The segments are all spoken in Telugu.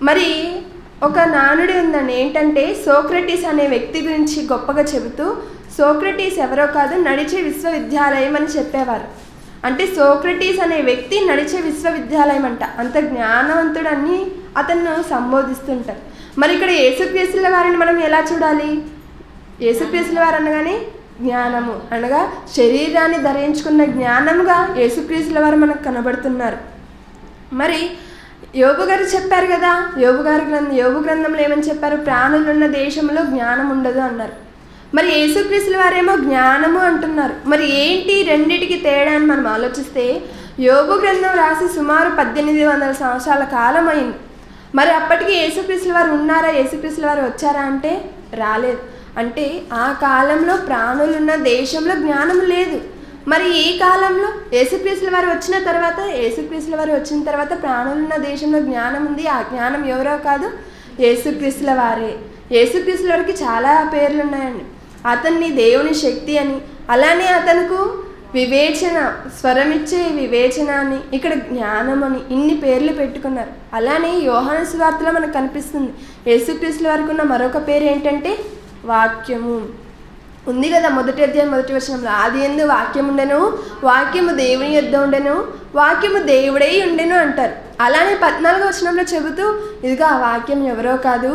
మరి ఒక నానుడి ఉందండి, ఏంటంటే సోక్రటీస్ అనే వ్యక్తి గురించి గొప్పగా చెబుతూ, సోక్రటీస్ ఎవరో కాదు, నడిచే విశ్వవిద్యాలయం అని చెప్పేవారు. అంటే సోక్రటీస్ అనే వ్యక్తి నడిచే విశ్వవిద్యాలయం అంట, అంత జ్ఞానవంతుడని అతను సంబోధిస్తుంటారు. మరి ఇక్కడ యేసుక్రీస్తుల వారిని మనం ఎలా చూడాలి? యేసుక్రీస్తుల వారు అనగానే జ్ఞానము అనగా శరీరాన్ని ధరించుకున్న జ్ఞానముగా యేసుక్రీస్తుల వారు మనకు కనబడుతున్నారు. మరి యోబు గారు చెప్పారు కదా, యోబు గ్రంథంలో ఏమని చెప్పారు? ప్రాణులున్న దేశంలో జ్ఞానం ఉండదు అన్నారు. మరి యేసుక్రీస్తుల వారేమో జ్ఞానము అంటున్నారు. మరి ఏంటి రెండిటికి తేడా అని మనం ఆలోచిస్తే, యోబు గ్రంథం రాసి సుమారు 1800 సంవత్సరాల కాలం అయింది. మరి అప్పటికి యేసుక్రీస్తుల వారు ఉన్నారా, యేసుక్రీస్తుల వారు వచ్చారా అంటే రాలేదు. అంటే ఆ కాలంలో ప్రాణులున్న దేశంలో జ్ఞానం లేదు. మరి ఈ కాలంలో యేసుక్రీస్తుల వారు వచ్చిన తర్వాత ప్రాణులున్న దేశంలో జ్ఞానం ఉంది. ఆ జ్ఞానం ఎవరో కాదు, యేసుక్రీస్తుల వారే. యేసుక్రీస్తుల వారికి చాలా పేర్లు ఉన్నాయండి. అతన్ని దేవుని శక్తి అని, అలానే అతనుకు వివేచన, స్వరమిచ్చే వివేచన అని, ఇక్కడ జ్ఞానం అని ఇన్ని పేర్లు పెట్టుకున్నారు. అలానే యోహాను సువార్తలో మనకు కనిపిస్తుంది యేసుక్రీస్తుల వారికి ఉన్న మరొక పేరు ఏంటంటే వాక్యము ఉంది కదా. 1వ అధ్యాయం 1వ వచనంలో, ఆది యందు వాక్యం ఉండెను, వాక్యము దేవుని యొద్ద ఉండెను, వాక్యము దేవుడై ఉండెను అంటారు. అలానే 14వ వచనంలో చెబుతూ, ఇదిగా ఆ వాక్యం ఎవరో కాదు,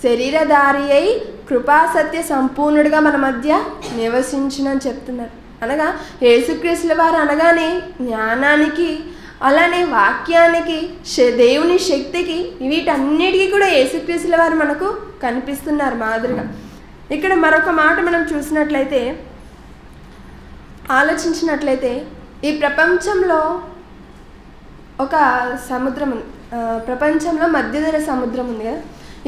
శరీరధారి అయి కృపాసత్య సంపూర్ణుడిగా మన మధ్య నివసించునని చెప్తున్నారు. అనగా యేసుక్రీస్తుల వారు అనగానే జ్ఞానానికి, అలానే వాక్యానికి, దేవుని శక్తికి, వీటన్నిటికీ కూడా యేసుక్రీస్తుల వారు మనకు కనిపిస్తున్నారు మాదిరిగా. ఇక్కడ మరొక మాట మనం చూసినట్లయితే, ఆలోచించినట్లయితే, ఈ ప్రపంచంలో ఒక సముద్రం ఉంది. ప్రపంచంలో మధ్యధర సముద్రం ఉంది కదా.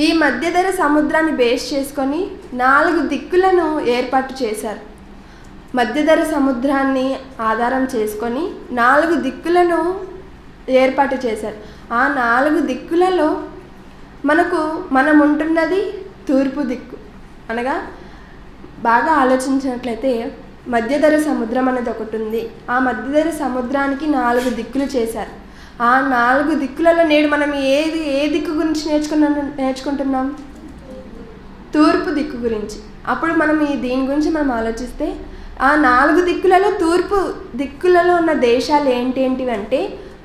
ఈ మధ్యధర సముద్రాన్ని బేస్ చేసుకొని 4 దిక్కులను ఏర్పాటు చేశారు. మధ్యధర సముద్రాన్ని ఆధారం చేసుకొని 4 దిక్కులను ఏర్పాటు చేశారు. ఆ 4 దిక్కులలో మనం ఉంటున్నది తూర్పు దిక్కు. అనగా బాగా ఆలోచించినట్లయితే మధ్యధర సముద్రం అనేది ఒకటి ఉంది. ఆ మధ్యధర సముద్రానికి 4 దిక్కులు చేశారు. ఆ 4 దిక్కులలో నేడు మనం ఏ దిక్కు గురించి నేర్చుకుంటున్నాం? తూర్పు దిక్కు గురించి. అప్పుడు మనం దీని గురించి మనం ఆలోచిస్తే, ఆ 4 దిక్కులలో తూర్పు దిక్కులలో ఉన్న దేశాలు ఏంటేంటివి అంటే,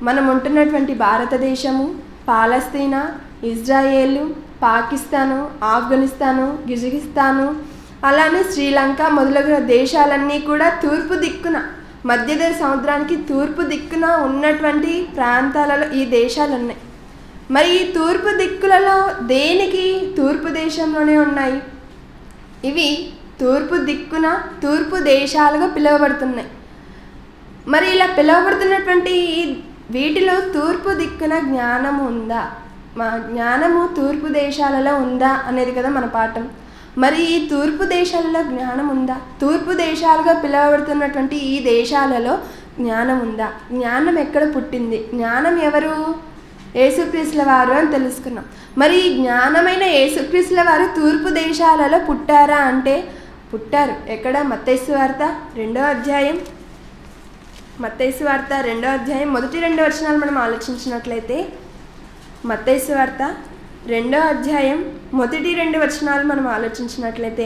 మనం ఉంటున్నటువంటి భారతదేశము, పాలస్తీనా, ఇజ్రాయేలు, పాకిస్తాను, ఆఫ్ఘనిస్తాను, గిజిగిస్తాను, అలానే శ్రీలంక మొదలగు దేశాలన్నీ కూడా తూర్పు దిక్కున, మధ్యధర సముద్రానికి తూర్పు దిక్కున ఉన్నటువంటి ప్రాంతాలలో ఈ దేశాలు ఉన్నాయి. మరి ఈ తూర్పు దిక్కులలో దేనికి తూర్పు దేశంలోనే ఉన్నాయి. ఇవి తూర్పు దిక్కున తూర్పు దేశాలుగా పిలువబడుతున్నాయి. మరి ఇలా పిలువబడుతున్నటువంటి వీటిలో తూర్పు దిక్కున జ్ఞానము ఉందా, మా జ్ఞానము తూర్పు దేశాలలో ఉందా అనేది కదా మన పాఠం. మరి ఈ తూర్పు దేశాలలో జ్ఞానం ఉందా? తూర్పు దేశాలుగా పిలువబడుతున్నటువంటి ఈ దేశాలలో జ్ఞానం ఉందా? జ్ఞానం ఎక్కడ పుట్టింది? జ్ఞానం ఎవరు? యేసుక్రీస్తుల వారు అని తెలుసుకున్నాం. మరి ఈ జ్ఞానమైన యేసుక్రీస్తుల వారు తూర్పు దేశాలలో పుట్టారా అంటే పుట్టారు. ఎక్కడ? మత్తయి సువార్త 2వ అధ్యాయం, మత్తయి సువార్త 2వ అధ్యాయం మొదటి 2 వచనాలు మనం ఆలోచించినట్లయితే, మత్తయి సువార్త 2వ అధ్యాయం మొదటి 2 వచనాలు మనం ఆలోచించినట్లయితే,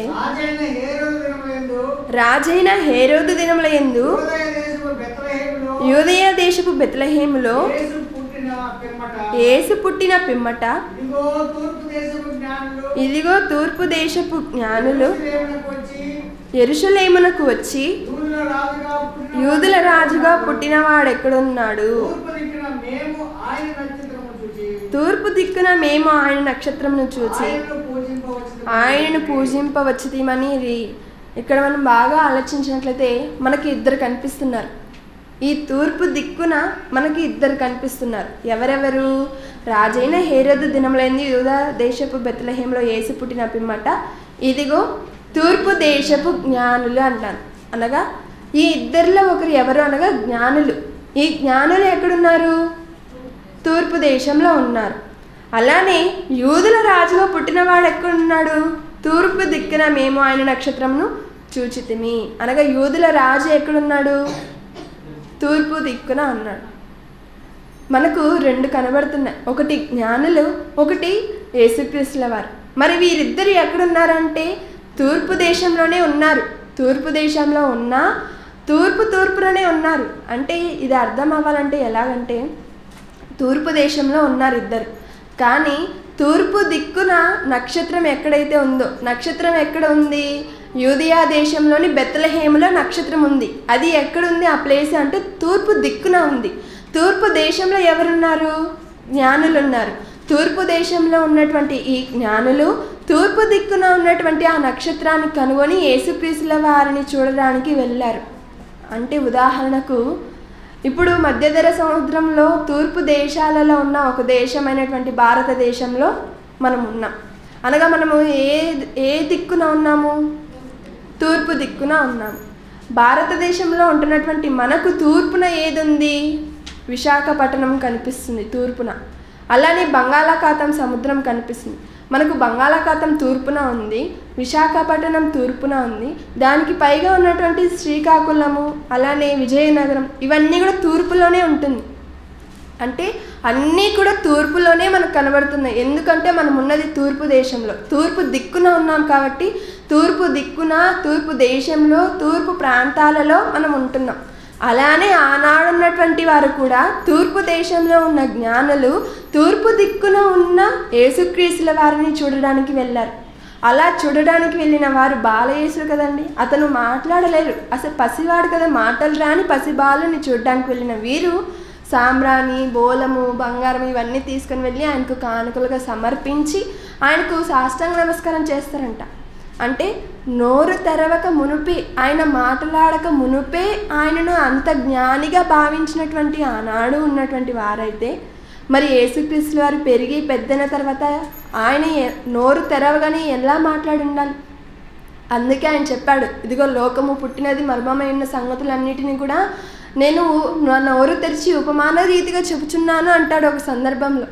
రాజైన హేరోదు దినముల యందు యూదయ దేశపు బెత్లెహేములో యేసు పుట్టిన పిమ్మట, ఇదిగో తూర్పు దేశపు జ్ఞానులు యెరూషలేమునకు వచ్చి, యూదుల రాజుగా పుట్టినవాడెక్కడున్నాడు? తూర్పు దిక్కున మేము ఆయన నక్షత్రమును చూచి ఆయనను పూజింపవచ్చుమని. ఇక్కడ మనం బాగా ఆలోచించినట్లయితే మనకి 2 కనిపిస్తున్నారు. ఈ తూర్పు దిక్కున మనకి 2 కనిపిస్తున్నారు. ఎవరెవరు? రాజైన హేరోదు దినములందు యూదా దేశపు బెత్లెహేములో యేసు పుట్టిన పిమ్మట, ఇదిగో తూర్పు దేశపు జ్ఞానులు అన్నాను. అనగా ఈ 2లో ఒకరు ఎవరు అనగా జ్ఞానులు. ఈ జ్ఞానులు ఎక్కడున్నారు? తూర్పు దేశంలో ఉన్నారు. అలానే యూదుల రాజుగా పుట్టినవాడు ఎక్కడున్నాడు? తూర్పు దిక్కున మేము ఆయన నక్షత్రమును చూచితిమి. అనగా యూదుల రాజు ఎక్కడున్నాడు? తూర్పు దిక్కున ఉన్నాడు. మనకు రెండు కనబడుతున్నాయి, ఒకటి జ్ఞానులు, ఒకటి యేసుక్రీస్తుల వారు. మరి వీరిద్దరు ఎక్కడున్నారంటే తూర్పు దేశంలోనే ఉన్నారు. తూర్పు దేశంలో ఉన్న తూర్పులోనే ఉన్నారు. అంటే ఇది అర్థం అవ్వాలంటే ఎలాగంటే తూర్పు దేశంలో ఉన్నారు ఇద్దరు, కానీ తూర్పు దిక్కున నక్షత్రం ఎక్కడైతే ఉందో, నక్షత్రం ఎక్కడ ఉంది? యూదియా దేశంలోని బెత్లెహేములో నక్షత్రం ఉంది. అది ఎక్కడుంది ఆ ప్లేస్ అంటే తూర్పు దిక్కున ఉంది. తూర్పు దేశంలో ఎవరున్నారు? జ్ఞానులు ఉన్నారు. తూర్పు దేశంలో ఉన్నటువంటి ఈ జ్ఞానులు తూర్పు దిక్కున ఉన్నటువంటి ఆ నక్షత్రాన్ని కనుగొని యేసుక్రీస్తుల వారిని చూడడానికి వెళ్ళారు. అంటే ఉదాహరణకు ఇప్పుడు మధ్యధర సముద్రంలో తూర్పు దేశాలలో ఉన్న ఒక దేశమైనటువంటి భారతదేశంలో మనం ఉన్నాం. అనగా మనము ఏ దిక్కున ఉన్నాము? తూర్పు దిక్కున ఉన్నాము. భారతదేశంలో ఉంటున్నటువంటి మనకు తూర్పున ఏది ఉంది? విశాఖపట్నం కనిపిస్తుంది తూర్పున. అలానే బంగాళాఖాతం సముద్రం కనిపిస్తుంది. మనకు బంగాళాఖాతం తూర్పున ఉంది, విశాఖపట్నం తూర్పున ఉంది. దానికి పైగా ఉన్నటువంటి శ్రీకాకుళము, అలానే విజయనగరం, ఇవన్నీ కూడా తూర్పులోనే ఉంటుంది. అంటే అన్నీ కూడా తూర్పులోనే మనకు కనబడుతున్నాయి. ఎందుకంటే మనం ఉన్నది తూర్పు దేశంలో, తూర్పు దిక్కున ఉన్నాం కాబట్టి తూర్పు దిక్కున, తూర్పు దేశంలో, తూర్పు ప్రాంతాలలో మనం ఉంటున్నాం. అలానే ఆనాడున్నటువంటి వారు కూడా తూర్పు దేశంలో ఉన్న జ్ఞానులు తూర్పు దిక్కున ఉన్న యేసుక్రీస్తుల వారిని చూడడానికి వెళ్ళారు. అలా చూడడానికి వెళ్ళిన వారు బాలయేసు కదండి, అతను మాట్లాడలేరు, అసలు పసివాడు కదా, మాటలు రాని పసిబాలుని చూడడానికి వెళ్ళిన వీరు సాంబ్రాణి, బోలము, బంగారం ఇవన్నీ తీసుకొని వెళ్ళి ఆయనకు కానుకలుగా సమర్పించి ఆయనకు సాష్టాంగ నమస్కారం చేస్తారంట. అంటే నోరు తెరవక మునుపే, ఆయన మాట్లాడక మునుపే ఆయనను అంత జ్ఞానిగా భావించినటువంటి ఆనాడు ఉన్నటువంటి వారైతే మరి యేసుక్రీస్తు వారు పెరిగి పెద్దన తర్వాత ఆయన నోరు తెరవగానే ఎలా మాట్లాడి ఉండాలి? అందుకే ఆయన చెప్పాడు, ఇదిగో లోకము పుట్టినది మర్మమైన సంగతులన్నిటినీ కూడా నేను నా నోరు తెరిచి ఉపమాన రీతిగా చెబుచున్నాను అంటాడు ఒక సందర్భంలో.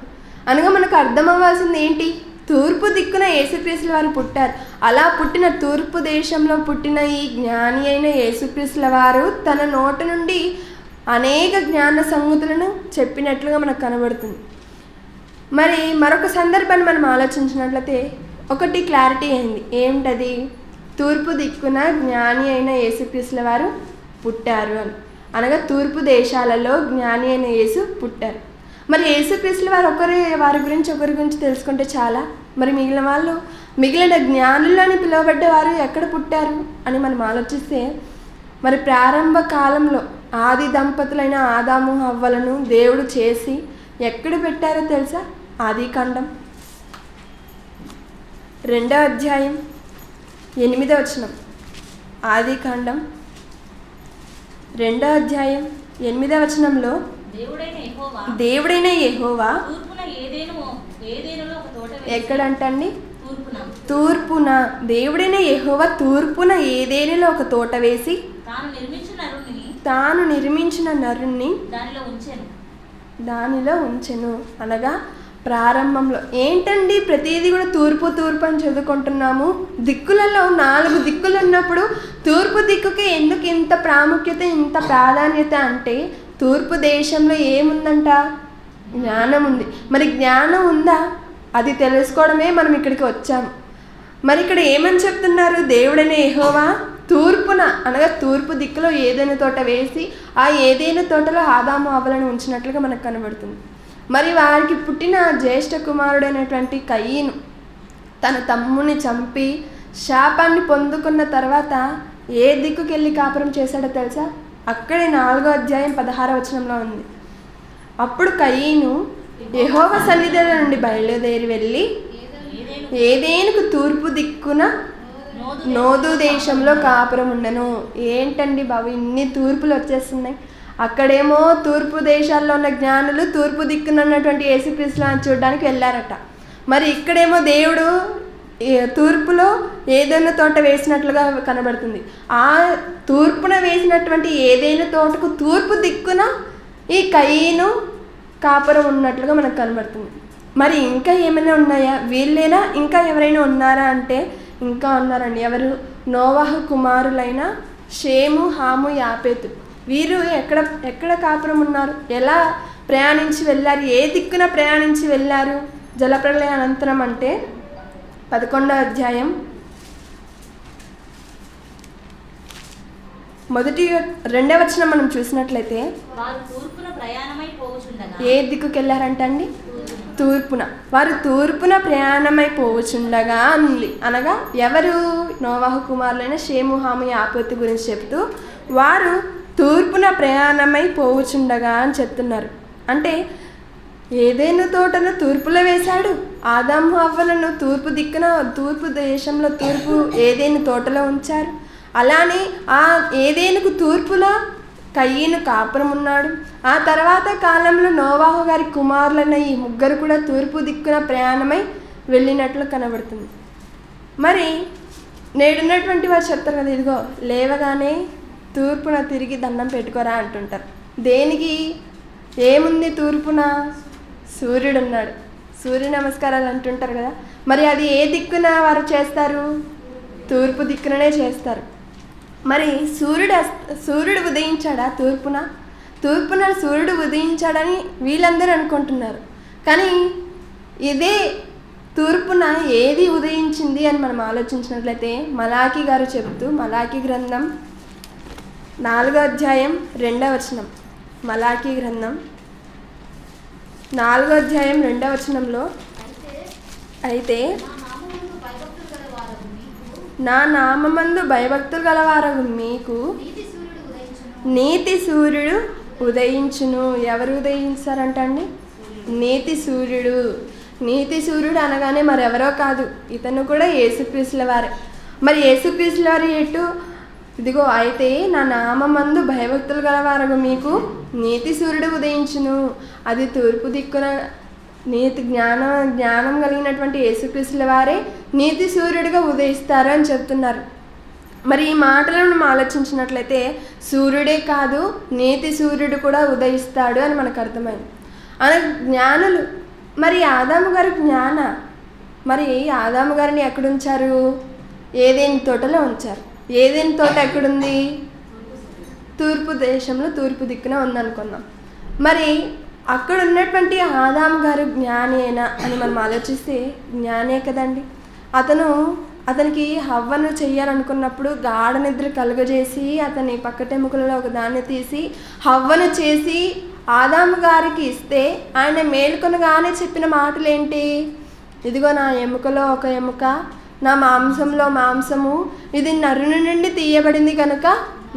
అనగా మనకు అర్థం అవ్వాల్సింది ఏంటి? తూర్పు దిక్కున యేసుక్రీస్తుల వారు పుట్టారు. అలా పుట్టిన తూర్పు దేశంలో పుట్టిన ఈ జ్ఞాని అయిన యేసుక్రీస్తుల వారు తన నోటి నుండి అనేక జ్ఞాన సంగతులను చెప్పినట్లుగా మనకు కనబడుతుంది. మరి మరొక సందర్భాన్ని మనం ఆలోచించినట్లయితే ఒకటి క్లారిటీ అయింది. ఏమిటది? తూర్పు దిక్కున జ్ఞాని అయిన యేసుక్రీస్తుల వారు పుట్టారు అని. అనగా తూర్పు దేశాలలో జ్ఞాని అయిన యేసు పుట్టారు. మరి యేసుక్రీస్తుల వారు వారి గురించి తెలుసుకుంటే చాలా. మరి మిగిలిన జ్ఞానులు అని పిలువబడ్డ వారు ఎక్కడ పుట్టారు అని మనం ఆలోచిస్తే, మరి ప్రారంభ కాలంలో ఆది దంపతులైన ఆదాము హవ్వలను దేవుడు చేసి ఎక్కడ పెట్టారో తెలుసా? ఆదికాండం 2వ అధ్యాయం 8వ వచనం. ఆదికాండం 2వ అధ్యాయం 8వ వచనంలో దేవుడైన యెహోవా ఎక్కడంటండి? తూర్పున. దేవుడైన యెహోవా తూర్పున ఏదేనులో ఒక తోట వేసి తాను నిర్మించిన నరుణ్ణి దానిలో ఉంచెను. అనగా ప్రారంభంలో ఏంటండి ప్రతిదీ కూడా తూర్పు అని చదువుకుంటున్నాము. దిక్కులలో 4 దిక్కులు ఉన్నప్పుడు తూర్పు దిక్కుకి ఎందుకు ఇంత ప్రాముఖ్యత, ఇంత ప్రాధాన్యత అంటే తూర్పు దేశంలో ఏముందంట? జ్ఞానం ఉంది. మరి జ్ఞానం ఉందా? అది తెలుసుకోవడమే మనం ఇక్కడికి వచ్చాము. మరి ఇక్కడ ఏమని చెప్తున్నారు? దేవుడైన యెహోవా తూర్పున, అనగా తూర్పు దిక్కులో ఏదైనా తోట వేసి ఆ ఏదైనా తోటలో ఆదాము హవ్వలను ఉంచినట్లుగా మనకు కనబడుతుంది. మరి వారికి పుట్టిన జ్యేష్ఠ కుమారుడైనటువంటి కయీను తన తమ్ముని చంపి శాపాన్ని పొందుకున్న తర్వాత ఏ దిక్కుకి వెళ్ళి కాపురం చేశాడో తెలుసా? అక్కడే 4వ అధ్యాయం 16వ వచనంలో ఉంది. అప్పుడు కయీను యెహోవా సన్నిధిలో నుండి బయలుదేరి వెళ్ళి ఏదేనుకు తూర్పు దిక్కున నోదు దేశంలో కాపురం ఉండను. ఏంటండి బాబు, ఇన్ని తూర్పులు వచ్చేస్తున్నాయి. అక్కడేమో తూర్పు దేశాల్లో ఉన్న జ్ఞానులు తూర్పు దిక్కున ఉన్నటువంటి యేసుక్రీస్తుని చూడడానికి వెళ్ళారట. మరి ఇక్కడేమో దేవుడు తూర్పులో ఏదైనా తోట వేసినట్లుగా కనబడుతుంది. ఆ తూర్పున వేసినటువంటి ఏదైనా తోటకు తూర్పు దిక్కున ఈ కయీను కాపురం ఉన్నట్లుగా మనకు కనబడుతుంది. మరి ఇంకా ఏమైనా ఉన్నాయా? వీళ్ళేనా? ఇంకా ఎవరైనా ఉన్నారా అంటే ఇంకా ఉన్నారండి. ఎవరు? నోవాహు కుమారులైన షేము, హాము, యాపేతు. వీరు ఎక్కడ కాపురం ఉన్నారు? ఎలా ప్రయాణించి వెళ్ళారు? ఏ దిక్కున ప్రయాణించి వెళ్ళారు జలప్రళయ అనంతరం అంటే 11వ అధ్యాయం 2వ వచనం మనం చూసినట్లయితే ఏ దిక్కుకి వెళ్ళారంటండి? తూర్పున. వారు తూర్పున ప్రయాణమై పోవచుండగా ఉంది. అనగా ఎవరు? నోవాహు కుమారులైన షేము, హాము, యాపెతు గురించి చెప్తూ వారు తూర్పున ప్రయాణమై పోవచుండగా అని చెప్తున్నారు. అంటే ఏదైనా తోటను తూర్పులో వేశాడు. ఆదాము హవ్వలను తూర్పు దిక్కున, తూర్పు దేశంలో, తూర్పు ఏదైనా తోటలో ఉంచారు. అలానే ఆ ఏదేనుకు తూర్పులో కయ్యను కాపురం ఉన్నాడు. ఆ తర్వాత కాలంలో నోవాహు గారి కుమారులైన ఈ ముగ్గురు కూడా తూర్పు దిక్కున ప్రయాణమై వెళ్ళినట్లు కనబడుతుంది. మరి నేడున్నటువంటి వారు చెప్తారు కదా, ఇదిగో లేవగానే తూర్పున తిరిగి దండం పెట్టుకోరా అంటుంటారు. దేనికి? ఏముంది తూర్పున? సూర్యుడు ఉన్నాడు. సూర్య నమస్కారాలు అంటుంటారు కదా. మరి అది ఏ దిక్కున వారు చేస్తారు? తూర్పు దిక్కుననే చేస్తారు. మరి సూర్యుడు ఉదయించాడా తూర్పున? తూర్పున సూర్యుడు ఉదయించాడని వీళ్ళందరూ అనుకుంటున్నారు. కానీ ఇదే తూర్పున ఏది ఉదయించింది అని మనం ఆలోచించినట్లయితే మలాకి గారు చెబుతూ, మలాకి గ్రంథం 4వ అధ్యాయం 2వ వచనం, మలాకి గ్రంథం 4వ అధ్యాయం 2వ వచనంలో, అయితే నా నామమందు భయభక్తులు గలవారగు మీకు నీతి సూర్యుడు ఉదయించును. ఎవరు ఉదయించారంటండి? నీతి సూర్యుడు. నీతి సూర్యుడు అనగానే మరెవరో కాదు, ఇతను కూడా యేసుక్రీస్తుల వారే. మరి యేసుక్రీస్తుల వారు ఎటు? ఇదిగో అయితే నా నామమందు భయభక్తులు గలవారగు మీకు నీతి సూర్యుడు ఉదయించును. అది తూర్పు దిక్కున నీతి జ్ఞానం కలిగినటువంటి యేసుక్రీస్తుల వారే నీతి సూర్యుడిగా ఉదయిస్తారు అని చెప్తున్నారు. మరి ఈ మాటలను మనం ఆలోచించినట్లయితే సూర్యుడే కాదు, నీతి సూర్యుడు కూడా ఉదయిస్తాడు అని మనకు అర్థమైంది. అలా జ్ఞానులు. మరి ఆదాము గారు జ్ఞాన. మరి ఆదాము గారిని ఎక్కడుంచారు? ఏదేని తోటలో ఉంచారు. ఏదేని తోట ఎక్కడుంది? తూర్పు దేశంలో, తూర్పు దిక్కున ఉందనుకుందాం. మరి అక్కడ ఉన్నటువంటి ఆదాము గారు జ్ఞానేనా అని మనం ఆలోచిస్తే జ్ఞానే కదండి. అతనికి హవ్వను చెయ్యాలనుకున్నప్పుడు గాఢ నిద్ర కలుగజేసి అతని పక్కటెముకలలో ఒక దాన్ని తీసి హవ్వను చేసి ఆదాము గారికి ఇస్తే ఆయన మేలుకొనగానే చెప్పిన మాటలు ఏంటి? ఇదిగో నా ఎముకలో ఒక ఎముక, నా మాంసంలో మాంసము, ఇది నరుని నుండి తీయబడింది కనుక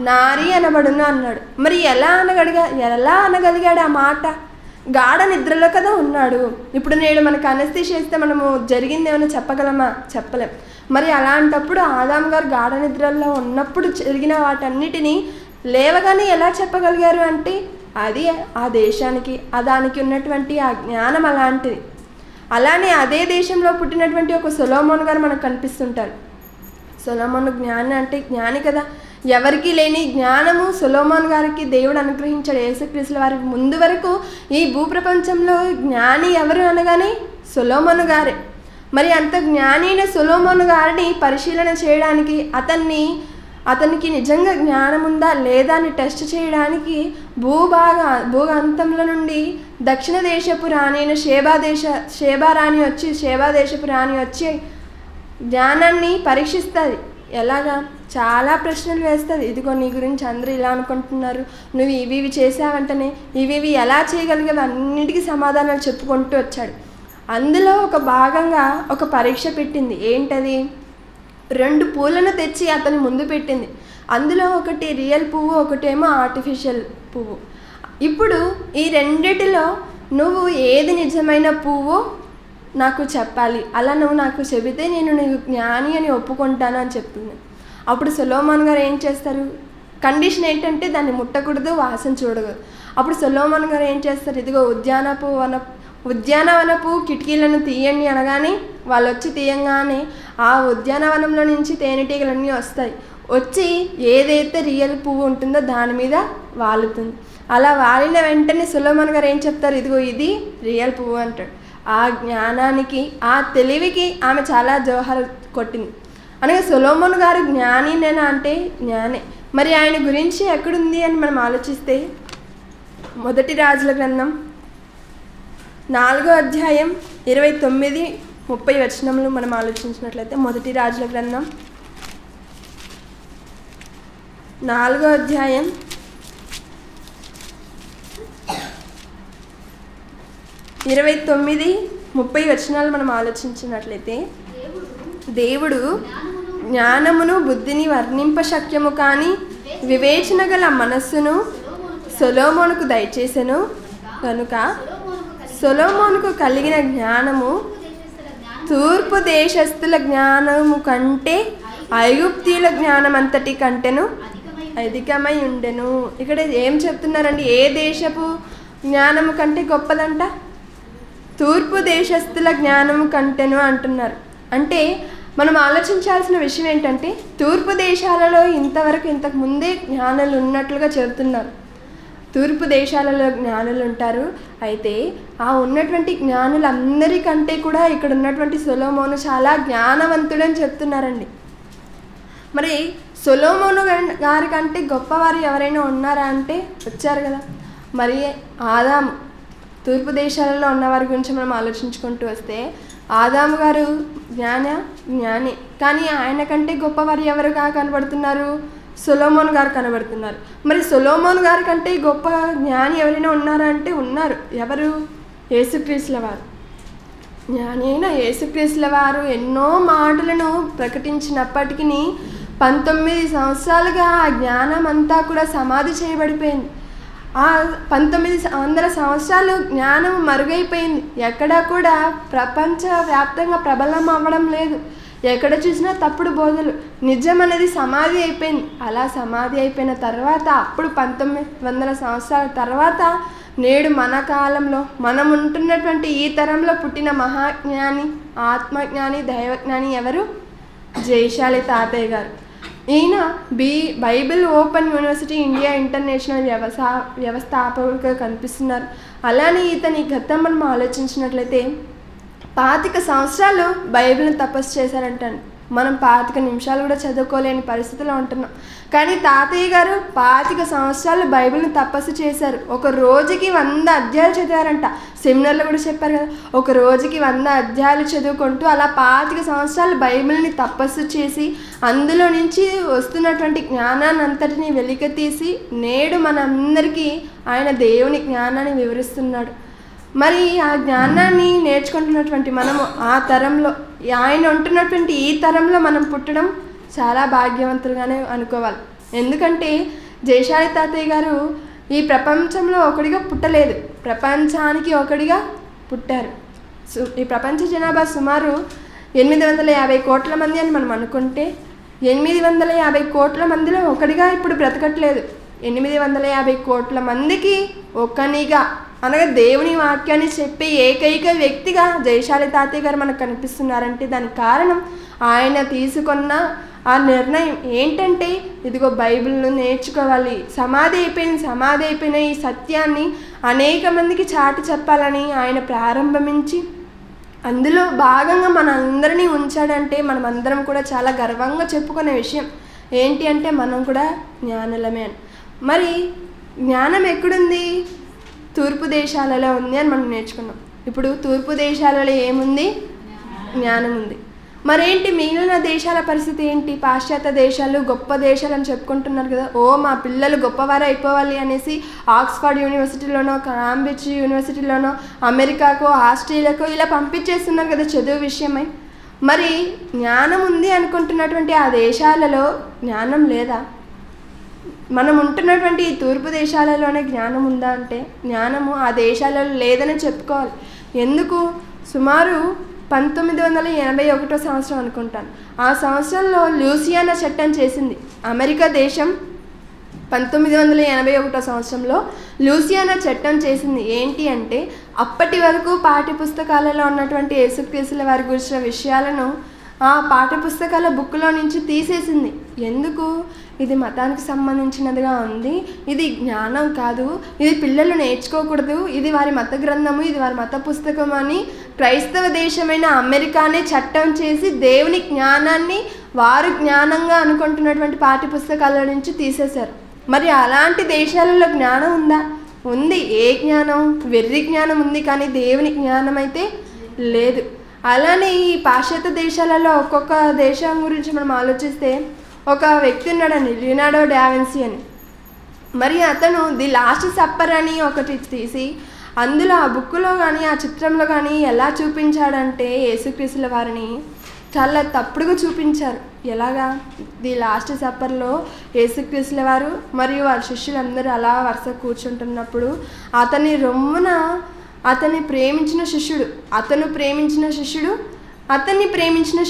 నారి అనబడును అన్నాడు. మరి ఎలా అనగలిగాడు ఆ మాట? గాఢ నిద్రలో కదా ఉన్నాడు. ఇప్పుడు నేడు మనకు అనస్థీషియా చేస్తే మనము జరిగింది ఏమైనా చెప్పగలమా? చెప్పలేం. మరి అలాంటప్పుడు ఆదాము గారు గాఢ నిద్రలో ఉన్నప్పుడు జరిగిన వాటన్నిటినీ లేవగానే ఎలా చెప్పగలిగారు అంటే అది ఆ దేశానికి, దానికి ఉన్నటువంటి ఆ జ్ఞానం అలాంటిది. అలానే అదే దేశంలో పుట్టినటువంటి ఒక సొలొమోను గారు మనకు కనిపిస్తుంటారు. సొలొమోను జ్ఞాని అంటే జ్ఞాని కదా. ఎవరికి లేని జ్ఞానము సొలొమోను గారికి దేవుడు అనుగ్రహించాడు. యేసుక్రీస్తుల వారి ముందు వరకు ఈ భూప్రపంచంలో జ్ఞాని ఎవరు అనగానే సొలొమోను గారే. మరి అంత జ్ఞాని అయిన సొలొమోను గారిని పరిశీలన చేయడానికి, అతనికి నిజంగా జ్ఞానం ఉందా లేదా అని టెస్ట్ చేయడానికి భూగంతంలో నుండి దక్షిణ దేశపు రాణి అయిన షేబా దేశపు రాణి వచ్చి జ్ఞానాన్ని పరీక్షిస్తుంది. ఎలాగా? చాలా ప్రశ్నలు వేస్తుంది. ఇదిగో నీ గురించి అందరూ ఇలా అనుకుంటున్నారు, నువ్వు ఇవి చేసావంటనే ఇవి ఎలా చేయగలిగావు, అన్నిటికీ సమాధానాలు చెప్పుకుంటూ వచ్చాడు. అందులో ఒక భాగంగా ఒక పరీక్ష పెట్టింది. ఏంటది? 2 పూలను తెచ్చి అతని ముందు పెట్టింది. అందులో ఒకటి రియల్ పువ్వు, ఒకటేమో ఆర్టిఫిషియల్ పువ్వు. ఇప్పుడు ఈ రెండిటిలో నువ్వు ఏది నిజమైన పువ్వు నాకు చెప్పాలి. అలా నువ్వు నాకు చెబితే నేను నీకు జ్ఞాని అని ఒప్పుకుంటాను అని చెప్తుంది. అప్పుడు సొలొమోన్ గారు ఏం చేస్తారు? కండిషన్ ఏంటంటే దాన్ని ముట్టకూడదు, వాసన చూడకూడదు. అప్పుడు సొలొమోన్ గారు ఏం చేస్తారు? ఇదిగో ఉద్యానవనపు కిటికీలను తీయండి అనగానే వాళ్ళు వచ్చి తీయంగానే ఆ ఉద్యానవనంలో నుంచి తేనెటీగలన్నీ వస్తాయి. వచ్చి ఏదైతే రియల్ పువ్వు ఉంటుందో దాని మీద వాలుతుంది. అలా వాలిన వెంటనే సొలొమోన్ గారు ఏం చెప్తారు? ఇదిగో ఇది రియల్ పువ్వు అంటాడు. ఆ జ్ఞానానికి, ఆ తెలివికి ఆమె చాలా జోహార్ కొట్టింది. అనగా సొలొమోన్ గారు జ్ఞానినేనా అంటే జ్ఞానే. మరి ఆయన గురించి ఎక్కడుంది అని మనం ఆలోచిస్తే 1 రాజుల గ్రంథం 4వ అధ్యాయం 29-30 వచనములు మనం ఆలోచించినట్లయితే, మొదటి రాజుల గ్రంథం 4వ అధ్యాయం 29-30 వచనాలు మనం ఆలోచించినట్లయితే, దేవుడు జ్ఞానమును బుద్ధిని వర్ణింప శక్యము కాని వివేచన గల మనస్సును సొలొమోనుకు దయచేసెను కనుక సొలొమోనుకు కలిగిన జ్ఞానము తూర్పు దేశస్థుల జ్ఞానము కంటే ఐగుప్తీయుల జ్ఞానం అంతటి కంటెను అధికమై ఉండెను. ఇక్కడ ఏం చెప్తున్నారండి? ఏ దేశపు జ్ఞానము కంటే గొప్పదంట? తూర్పు దేశస్థుల జ్ఞానము కంటెను అంటున్నారు. అంటే మనం ఆలోచించాల్సిన విషయం ఏంటంటే, తూర్పు దేశాలలో ఇంతకు ముందే జ్ఞానులు ఉన్నట్లుగా చెబుతున్నారు. తూర్పు దేశాలలో జ్ఞానులు ఉంటారు. అయితే ఆ ఉన్నటువంటి జ్ఞానులందరికంటే కూడా ఇక్కడ ఉన్నటువంటి సొలొమోను చాలా జ్ఞానవంతుడని చెప్తున్నారండి. మరి సొలొమోను గారి కంటే గొప్పవారు ఎవరైనా ఉన్నారా అంటే వచ్చారు కదా. మరి ఆదాము, తూర్పు దేశాలలో ఉన్నవారి గురించి మనం ఆలోచించుకుంటూ వస్తే, ఆదాము గారు జ్ఞాని, కానీ ఆయన కంటే గొప్పవారు ఎవరుగా కనబడుతున్నారు? సొలొమోను గారు కనబడుతున్నారు. మరి సొలొమోను గారి కంటే గొప్ప జ్ఞాని ఎవరైనా ఉన్నారా అంటే ఉన్నారు. ఎవరు? యేసుక్రీస్తుల వారు. జ్ఞాని అయిన యేసుక్రీస్తుల వారు ఎన్నో మాటలను ప్రకటించినప్పటికీ 19 సంవత్సరాలుగా ఆ జ్ఞానం అంతా కూడా సమాధి చేయబడిపోయింది. ఆ 1900 సంవత్సరాలు జ్ఞానం మరుగైపోయింది. ఎక్కడా కూడా ప్రపంచవ్యాప్తంగా ప్రబలం అవ్వడం లేదు. ఎక్కడ చూసినా తప్పుడు బోధలు. నిజం అనేది సమాధి అయిపోయింది. అలా సమాధి అయిపోయిన తర్వాత అప్పుడు 1900 సంవత్సరాల తర్వాత నేడు మన కాలంలో మనం ఉంటున్నటువంటి ఈ తరంలో పుట్టిన మహాజ్ఞాని, ఆత్మజ్ఞాని, దైవజ్ఞాని ఎవరు? జయశాలి తాతయ్య గారు. ఈయన Bible Open University India International వ్యవస్థాపకులుగా కనిపిస్తున్నారు. అలానే ఇతని గతం మనం ఆలోచించినట్లయితే 25 సంవత్సరాలు బైబిల్ని తపస్సు చేశారంటాను. మనం 25 నిమిషాలు కూడా చదువుకోలేని పరిస్థితిలో ఉంటున్నాం. కానీ తాతయ్య గారు 25 సంవత్సరాలు బైబిల్ని తపస్సు చేశారు. ఒక రోజుకి 100 అధ్యాయాలు చదివారంట. సెమినార్లో కూడా చెప్పారు కదా, ఒక రోజుకి 100 అధ్యాయాలు చదువుకుంటూ అలా 25 సంవత్సరాలు బైబిల్ని తపస్సు చేసి అందులో నుంచి వస్తున్నటువంటి జ్ఞానాన్ని అంతటిని వెలికితీసి నేడు మనందరికీ ఆయన దేవుని జ్ఞానాన్ని వివరిస్తున్నాడు. మరి ఆ జ్ఞానాన్ని నేర్చుకుంటున్నటువంటి మనము ఆ తరంలో, ఆయన ఉంటున్నటువంటి ఈ తరంలో మనం పుట్టడం చాలా భాగ్యవంతులుగానే అనుకోవాలి. ఎందుకంటే జయశాలి తాతయ్య గారు ఈ ప్రపంచంలో ఒకడిగా పుట్టలేదు, ప్రపంచానికి ఒకడిగా పుట్టారు. ఈ ప్రపంచ జనాభా సుమారు 850 కోట్ల మంది అని మనం అనుకుంటే, 850 కోట్ల మందిలో ఒకడిగా ఇప్పుడు బ్రతకట్లేదు. 850 కోట్ల మందికి ఒకనిగా అనగా దేవుని వాక్యాన్ని చెప్పే ఏకైక వ్యక్తిగా జయశాలి తాతయ్య గారు మనకు కనిపిస్తున్నారంటే దానికి కారణం ఆయన తీసుకున్న ఆ నిర్ణయం ఏంటంటే, ఇదిగో బైబిల్ను నేర్చుకోవాలి, సమాధి అయిపోయిన ఈ సత్యాన్ని అనేక మందికి చాటి చెప్పాలని ఆయన ప్రారంభించి అందులో భాగంగా మన అందరినీ ఉంచాడంటే మనం అందరం కూడా చాలా గర్వంగా చెప్పుకునే విషయం ఏంటి అంటే మనం కూడా జ్ఞానులమే అని. మరి జ్ఞానం ఎక్కడుంది? తూర్పు దేశాలలో ఉంది అని మనం నేర్చుకున్నాం. ఇప్పుడు తూర్పు దేశాలలో ఏముంది? జ్ఞానం ఉంది. మరేంటి మిగిలిన దేశాల పరిస్థితి ఏంటి? పాశ్చాత్య దేశాలు గొప్ప దేశాలు అని చెప్పుకుంటున్నారు కదా. మా పిల్లలు గొప్పవారు అయిపోవాలి అనేసి ఆక్స్ఫర్డ్ యూనివర్సిటీలోనో, క్యాంబ్రిడ్జ్ యూనివర్సిటీలోనో, అమెరికాకో, ఆస్ట్రేలియాకో ఇలా పంపించేస్తున్నారు కదా చదువు విషయమై. మరి జ్ఞానం ఉంది అనుకుంటున్నటువంటి ఆ దేశాలలో జ్ఞానం లేదా? మనం ఉంటున్నటువంటి ఈ తూర్పు దేశాలలోనే జ్ఞానం ఉందా అంటే జ్ఞానము ఆ దేశాలలో లేదని చెప్పుకోవాలి. ఎందుకు? సుమారు 1981 సంవత్సరం అనుకుంటాను. ఆ సంవత్సరంలో లూసియానా చట్టం చేసింది అమెరికా దేశం. 1981 సంవత్సరంలో లూసియానా చట్టం చేసింది. ఏంటి అంటే అప్పటి వరకు పాఠ్యపుస్తకాలలో ఉన్నటువంటి యేసుక్రీస్తుల వారి గురించిన విషయాలను ఆ పాఠ్యపుస్తకాల బుక్లో నుంచి తీసేసింది. ఎందుకు? ఇది మతానికి సంబంధించినదిగా ఉంది, ఇది జ్ఞానం కాదు, ఇది పిల్లలు నేర్చుకోకూడదు, ఇది వారి మత గ్రంథము, ఇది వారి మత పుస్తకం అని క్రైస్తవ దేశమైన అమెరికానే చట్టం చేసి దేవుని జ్ఞానాన్ని వారు జ్ఞానంగా అనుకుంటున్నటువంటి పాఠ్యపుస్తకాల నుంచి తీసేశారు. మరి అలాంటి దేశాలలో జ్ఞానం ఉందా? ఉంది. ఏ జ్ఞానం? వెర్రి జ్ఞానం ఉంది, కానీ దేవుని జ్ఞానం అయితే లేదు. అలానే ఈ పాశ్చాత్య దేశాలలో ఒక్కొక్క దేశం గురించి మనం ఆలోచిస్తే ఒక వ్యక్తి ఉన్నాడండి, లియోనార్డో డావిన్సీ అని. మరి అతను ది లాస్ట్ సప్పర్ అని ఒకటి తీసి అందులో ఆ బుక్లో కానీ ఆ చిత్రంలో కానీ ఎలా చూపించాడంటే యేసుక్రీస్తుల వారిని చాలా తప్పుడుగా చూపించారు. ఎలాగా? ది లాస్ట్ సప్పర్లో యేసుక్రీస్తుల వారు మరియు వారి శిష్యులందరూ అలా వరుస కూర్చుంటున్నప్పుడు అతని రొమ్మున అతన్ని ప్రేమించిన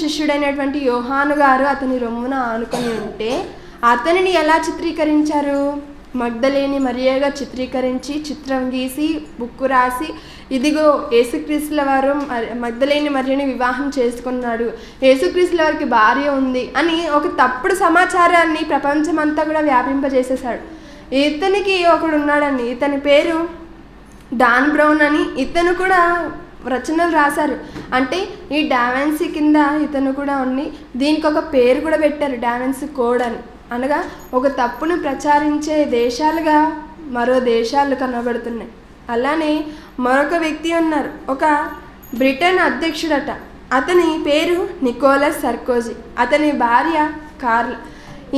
శిష్యుడు అయినటువంటి యోహాను గారు అతని రొమ్మున ఆనుకొని ఉంటే అతనిని ఎలా చిత్రీకరించారు? మగ్దలేని మరియగా చిత్రీకరించి చిత్రం గీసి బుక్కు రాసి, ఇదిగో యేసుక్రీస్తుల వారు మగ్దలేని మరియని వివాహం చేసుకున్నాడు, యేసుక్రీస్తుల వారికి భార్య ఉంది అని ఒక తప్పుడు సమాచారాన్ని ప్రపంచమంతా కూడా వ్యాపింపజేసేశాడు. ఇతనికి ఒకడు ఉన్నాడండి, ఇతని పేరు డాన్ బ్రౌన్ అని. ఇతను కూడా రచనలు రాశారు. అంటే ఈ డావిన్సీ కింద ఇతను కూడా ఉండి దీనికి ఒక పేరు కూడా పెట్టారు, డావిన్సీ కోడ్ అని. అనగా ఒక తప్పును ప్రచారించే దేశాలుగా మరో దేశాలు కనబడుతున్నాయి. అలానే మరొక వ్యక్తి ఉన్నారు, ఒక బ్రిటన్ అధ్యక్షుడట. అతని పేరు నికోలస్ సర్కోజీ. అతని భార్య కార్ల్.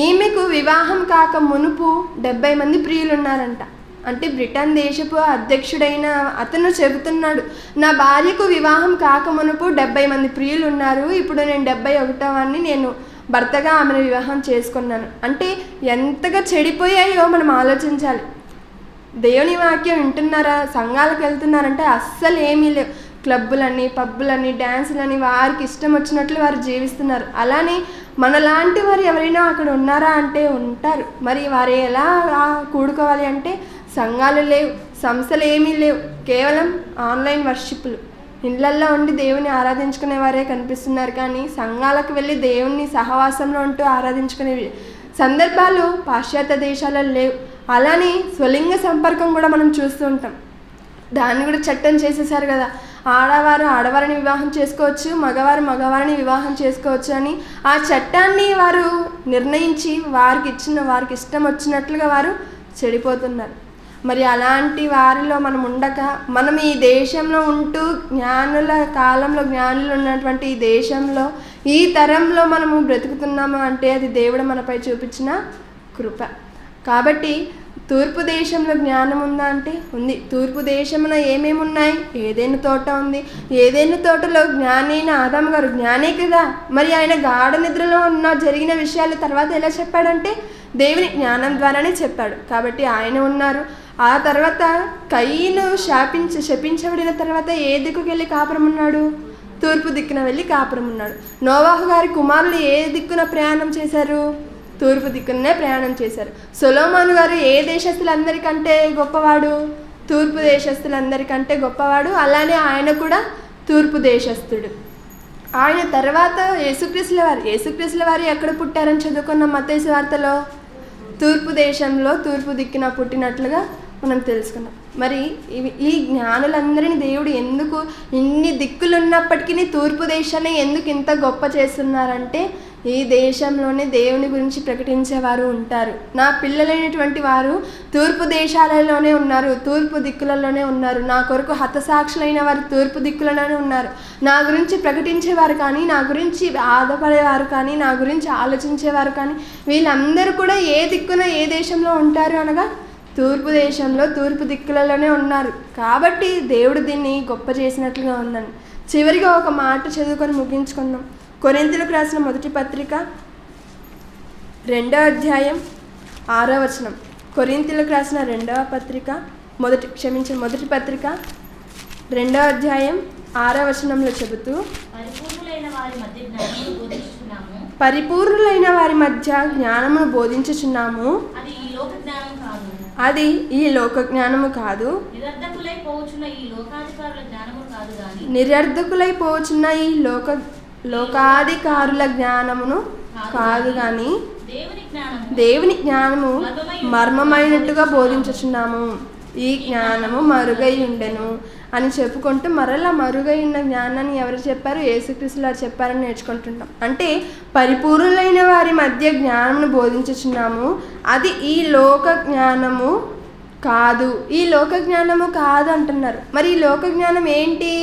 ఈమెకు వివాహం కాక మునుపు 70 మంది ప్రియులు ఉన్నారంట. అంటే బ్రిటన్ దేశపు అధ్యక్షుడైన అతను చెబుతున్నాడు, నా భార్యకు వివాహం కాక మునుపు 70 మంది ప్రియులు ఉన్నారు, ఇప్పుడు నేను 71వాన్ని నేను భర్తగా ఆమెను వివాహం చేసుకున్నాను. అంటే ఎంతగా చెడిపోయాయో మనం ఆలోచించాలి. దేవుని వాక్యం వింటున్నారా? సంఘాలకు వెళ్తున్నారంటే అస్సలు ఏమీ లేవు. క్లబ్బులని, పబ్బులని, డ్యాన్సులని వారికి ఇష్టం వచ్చినట్లు వారు జీవిస్తున్నారు. అలానే మనలాంటి వారు ఎవరైనా అక్కడ ఉన్నారా అంటే ఉంటారు. మరి వారు ఎలా కూడుకోవాలి అంటే సంఘాలు లేవు, సంస్థలు ఏమీ లేవు, కేవలం ఆన్లైన్ వర్షిప్లు. ఇళ్ళల్లో ఉండి దేవుని ఆరాధించుకునే వారే కనిపిస్తున్నారు, కానీ సంఘాలకు వెళ్ళి దేవుని సహవాసంలో ఉంటూ ఆరాధించుకునే సందర్భాలు పాశ్చాత్య దేశాలలో లేవు. అలానే స్వలింగ సంపర్కం కూడా మనం చూస్తూ ఉంటాం. దాన్ని కూడా చట్టం చేసేసారు కదా, ఆడవారు ఆడవారిని వివాహం చేసుకోవచ్చు, మగవారు మగవారిని వివాహం చేసుకోవచ్చు అని ఆ చట్టాన్ని వారు నిర్ణయించి వారికి ఇష్టం వచ్చినట్లుగా వారు చెడిపోతున్నారు. మరి అలాంటి వారిలో మనం ఉండక, మనం ఈ దేశంలో ఉంటూ జ్ఞానుల కాలంలో జ్ఞానులు ఉన్నటువంటి ఈ దేశంలో ఈ తరంలో మనము బ్రతుకుతున్నాము అంటే అది దేవుడు మనపై చూపించిన కృప. కాబట్టి తూర్పు దేశంలో జ్ఞానం ఉందా అంటే ఉంది. తూర్పు దేశంలో ఏమేమి ఉన్నాయి? ఏదైనా తోట ఉంది. ఏదైనా తోటలో జ్ఞాని అయిన ఆదాము గారు జ్ఞానే కదా, మరి ఆయన గాఢ నిద్రలో ఉన్న జరిగిన విషయాలు తర్వాత ఎలా చెప్పాడంటే దేవుని జ్ఞానం ద్వారానే చెప్పాడు. కాబట్టి ఆయన ఉన్నారు. ఆ తర్వాత కయీను శపించబడిన తర్వాత ఏ దిక్కుకు వెళ్ళి కాపురం ఉన్నాడు? తూర్పు దిక్కున వెళ్ళి కాపురం ఉన్నాడు. నోవాహు గారి కుమారులు ఏ దిక్కున ప్రయాణం చేశారు? తూర్పు దిక్కునే ప్రయాణం చేశారు. సొలొమోను గారు ఏ దేశస్తులందరికంటే గొప్పవాడు? తూర్పు దేశస్తులందరికంటే గొప్పవాడు. అలానే ఆయన కూడా తూర్పు దేశస్థుడు. ఆయన తర్వాత యేసుక్రీస్తుల వారు ఎక్కడ పుట్టారని చదువుకున్న మత్తయి సువార్తలో తూర్పు దేశంలో తూర్పు దిక్కున పుట్టినట్లుగా మనం తెలుసుకున్నాం. మరి ఈ జ్ఞానులందరినీ దేవుడు ఎందుకు ఇన్ని దిక్కులు ఉన్నప్పటికీ తూర్పు దేశాన్ని ఎందుకు ఇంత గొప్ప చేస్తున్నారంటే ఈ దేశంలోనే దేవుని గురించి ప్రకటించేవారు ఉంటారు. నా పిల్లలైనటువంటి వారు తూర్పు దేశాలలోనే ఉన్నారు, తూర్పు దిక్కులలోనే ఉన్నారు. నా కొరకు హతసాక్షులైన వారు తూర్పు దిక్కులలోనే ఉన్నారు. నా గురించి ప్రకటించేవారు కానీ, నా గురించి బాధపడేవారు కానీ, నా గురించి ఆలోచించేవారు కానీ వీళ్ళందరూ కూడా ఏ దిక్కున ఏ దేశంలో ఉంటారు అనగా తూర్పు దేశంలో తూర్పు దిక్కులలోనే ఉన్నారు. కాబట్టి దేవుడు దీన్ని గొప్ప చేసినట్లుగా ఉందని. చివరిగా ఒక మాట చదువుకొని ముగించుకుందాం. కొరింథీయులకు రాసిన మొదటి పత్రిక 2వ అధ్యాయం 6వ వచనం. కొరింథీయులకు రాసిన మొదటి పత్రిక 2వ అధ్యాయం 6వ వచనంలో చెబుతూ, పరిపూర్ణులైన వారి మధ్య జ్ఞానమును బోధించుచున్నాము, అది ఈ లోక జ్ఞానము కాదు, నిరర్ధకులైపోచున్న ఈ లోకాధికారుల జ్ఞానమును కాదు గాని దేవుని జ్ఞానము మర్మమైనట్టుగా బోధించుచున్నాము. ఈ జ్ఞానము మరుగై ఉండెను అని చెప్పుకుంటూ మరలా మరుగై ఉన్న జ్ఞానాన్ని ఎవరు చెప్పారు? యేసుక్రీస్తులు చెప్పారని నేర్చుకుంటుంటాం. అంటే పరిపూర్ణులైన వారి మధ్య జ్ఞానమును బోధించుచున్నాము, అది ఈ లోక జ్ఞానము కాదు, ఈ లోక జ్ఞానము కాదు అంటున్నారు. మరి ఈ లోక జ్ఞానం ఏంటి?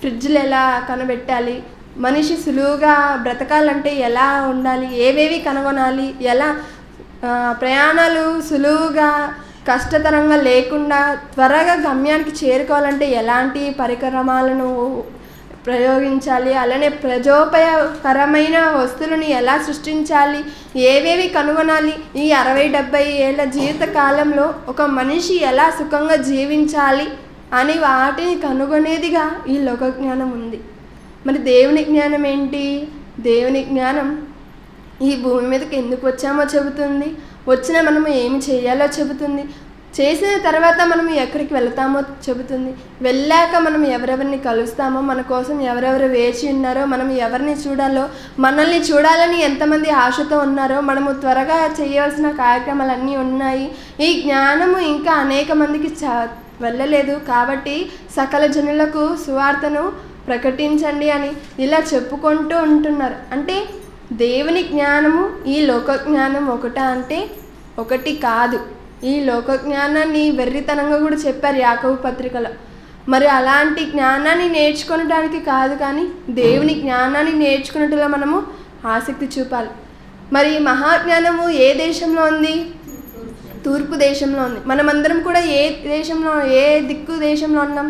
ఫ్రిడ్జ్లు ఎలా కనబెట్టాలి, మనిషి సులువుగా బ్రతకాలంటే ఎలా ఉండాలి, ఏవేవి కనుగొనాలి, ఎలా ప్రయాణాలు సులువుగా కష్టతరంగా లేకుండా త్వరగా గమ్యానికి చేరుకోవాలంటే ఎలాంటి పరికరమాలను ప్రయోగించాలి, అలానే ప్రజోపయోగకరమైన వస్తువులను ఎలా సృష్టించాలి, ఏవేవి కనుగొనాలి, ఈ 60-70 ఏళ్ళ జీవిత కాలంలో ఒక మనిషి ఎలా సుఖంగా జీవించాలి అని వాటిని కనుగొనేదిగా ఈ లోక జ్ఞానం ఉంది. మరి దేవుని జ్ఞానం ఏంటి? దేవుని జ్ఞానం ఈ భూమి మీదకి ఎందుకు వచ్చామో చెబుతుంది, వచ్చిన మనము ఏమి చేయాలో చెబుతుంది, చేసిన తర్వాత మనం ఎక్కడికి వెళ్తామో చెబుతుంది, వెళ్ళాక మనం ఎవరెవరిని కలుస్తామో, మన కోసం ఎవరెవరు వేచి ఉన్నారో, మనం ఎవరిని చూడాలో, మనల్ని చూడాలని ఎంతమంది ఆశతో ఉన్నారో, మనము త్వరగా చేయవలసిన కార్యక్రమాలన్నీ ఉన్నాయి. ఈ జ్ఞానము ఇంకా అనేక మందికి వెళ్ళలేదు కాబట్టి సకల జనులకు సువార్తను ప్రకటించండి అని ఇలా చెప్పుకుంటూ ఉంటున్నారు. అంటే దేవుని జ్ఞానము ఈ లోక జ్ఞానం ఒకటా అంటే ఒకటి కాదు. ఈ లోక జ్ఞానాన్ని వెర్రితనంగా కూడా చెప్పారు యాకోబు పత్రికలో. మరి అలాంటి జ్ఞానాన్ని నేర్చుకోవడానికి కాదు, కానీ దేవుని జ్ఞానాన్ని నేర్చుకున్నట్టుగా మనము ఆసక్తి చూపాలి. మరి మహాజ్ఞానము ఏ దేశంలో ఉంది? తూర్పు దేశంలో ఉంది. మనమందరం కూడా ఏ దిక్కు దేశంలో ఉన్నాం?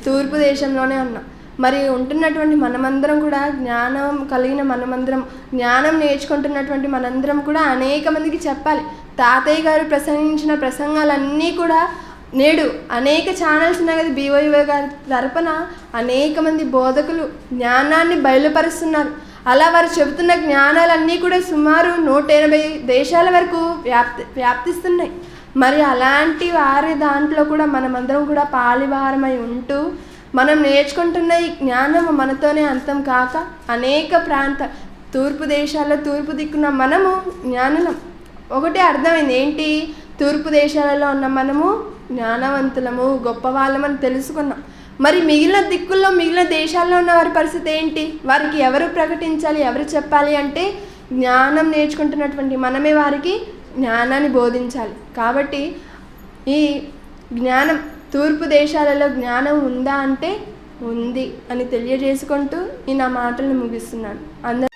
తూర్పు దేశంలోనే ఉన్నాం. మరి ఉంటున్నటువంటి మనమందరం కూడా జ్ఞానం కలిగిన మనమందరం, జ్ఞానం నేర్చుకుంటున్నటువంటి మనందరం కూడా అనేక మందికి చెప్పాలి. తాతయ్య గారు ప్రసంగించిన ప్రసంగాలన్నీ కూడా నేడు అనేక ఛానల్స్ ఉన్నాయి కదా, BYO గారి తరపున అనేక మంది బోధకులు జ్ఞానాన్ని బయలుపరుస్తున్నారు. అలా వారు చెబుతున్న జ్ఞానాలన్నీ కూడా సుమారు 180 దేశాల వరకు వ్యాప్తిస్తున్నాయి. మరి అలాంటి వారి దాంట్లో కూడా మనమందరం కూడా పాలిభారమై ఉంటూ మనం నేర్చుకుంటున్న ఈ జ్ఞానము మనతోనే అంతం కాక అనేక తూర్పు దేశాల్లో తూర్పు దిక్కున మనము జ్ఞానులం. ఒకటే అర్థమైంది ఏంటి? తూర్పు దేశాలలో ఉన్న మనము జ్ఞానవంతులము, గొప్పవాళ్ళమని తెలుసుకున్నాం. మరి మిగిలిన దిక్కుల్లో మిగిలిన దేశాల్లో ఉన్న వారి పరిస్థితి ఏంటి? వారికి ఎవరు ప్రకటించాలి, ఎవరు చెప్పాలి అంటే జ్ఞానం నేర్చుకుంటున్నటువంటి మనమే వారికి జ్ఞానాన్ని బోధించాలి. కాబట్టి ఈ జ్ఞానం తూర్పు దేశాలలో జ్ఞానం ఉందా అంటే ఉంది అని తెలియజేసుకుంటూ ఈ నా మాటలను ముగిస్తున్నాను. అందరూ